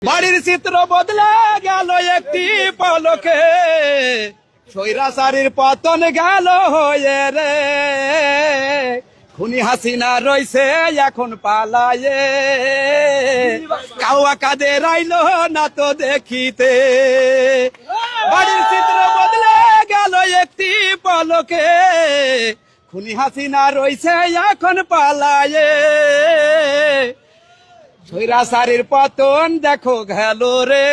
বাড়ির চিত্র বদলে গেল একটি পলকে, স্বৈরাচারীর পতন গেল হয়ে রে। খুনি হাসিনা রইছে এখন পালায়ে, কাউয়া কাদের আইলো না তো দেখিতে। বাড়ির চিত্র বদলে গেল একটি পলকে, খুনি হাসিনা রইছে এখন পালায়ে। স্বৈরাচারীর পতন দেখো গেল রে,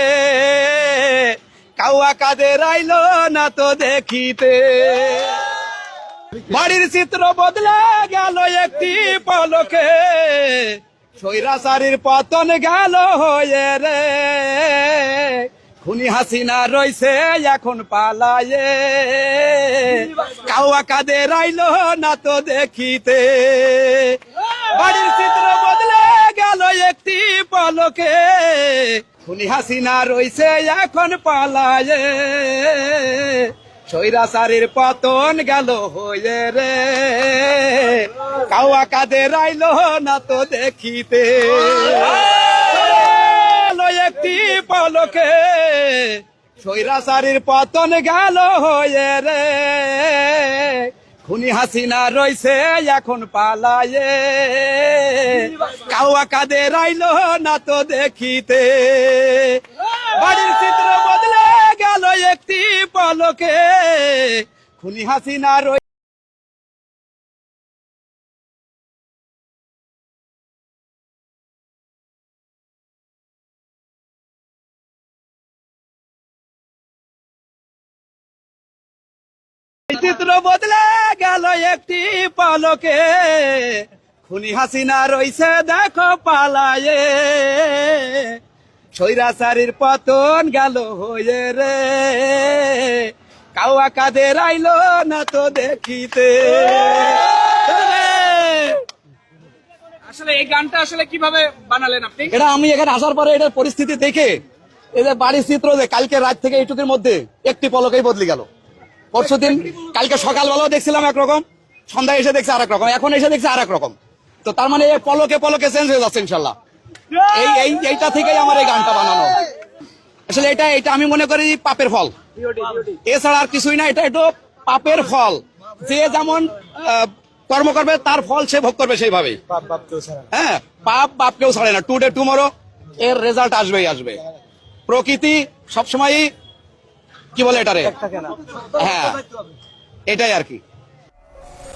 কাউয়া কাদের আইলো না তো দেখিতে। বাড়ির চিত্র বদলে গেল একটি পলকে, স্বৈরাচারীর পতন গেল হয়ে রে। খুনি হাসিনা রইছে এখন পালায়ে, কাউয়া কাদের আইলো না তো দেখিতে। বাড়ির চিত্র বদলে গেল একটি পলকে, খুনি হাসিনা রইছে এখন পালায়ে। স্বৈরাচারীর পতন গেল হয়ে রে, কাউয়া কাদের আইলো না তো দেখিতে। একটি পলকে, স্বৈরাচারীর পতন গেল হয়ে রে। খুনি হাসিনা রইছে এখন পালায়ে, কাউয়া কাদের আইলো না তো দেখিতে। বাড়ির চিত্র বদলে গেল একটি পলকে, খুনি হাসিনা রই চিত্র বদলে গেল একটি পলকে, খুনি হাসিনা রইছে দেখো পালায়ে। স্বৈরাচারীর পতন গেল হয়ে রে, কাউয়া কাদের আইলো না তো দেখিতে। আসলে এই গানটা আসলে কিভাবে বানালেন আপনি? এটা আমি এখানে আসার পরে এটার পরিস্থিতি দেখে, এই যে বাড়ির চিত্র যে কালকে রাত থেকে এইটুকুর মধ্যে একটি পলকেই বদলে গেল। পরশুদিন কালকে সকালবেলাও দেখছিলাম একরকম, সন্ধ্যায় এসে দেখছি আরেক রকম, এখন এসে দেখছি আরেক রকম। তো তার মানে পলকে পলকে চেঞ্জ হয়ে যাচ্ছে ইনশাল্লাহ। এইটা থেকেই আমার এই গানটা বানানো। আসলে এটা আমি মনে করি পাপের ফল, এছাড়া আর কিছুই না। এটা একটু পাপের ফল, যে যেমন কর্ম করবে তার ফল সে ভোগ করবে সেইভাবেই। হ্যাঁ, পাপ বাপ কেউ ছাড়ে না। টুডে টুমরো এর রেজাল্ট আসবেই আসবে। প্রকৃতি সবসময়ই কি বলে এটারে, হ্যাঁ এটাই আর কি।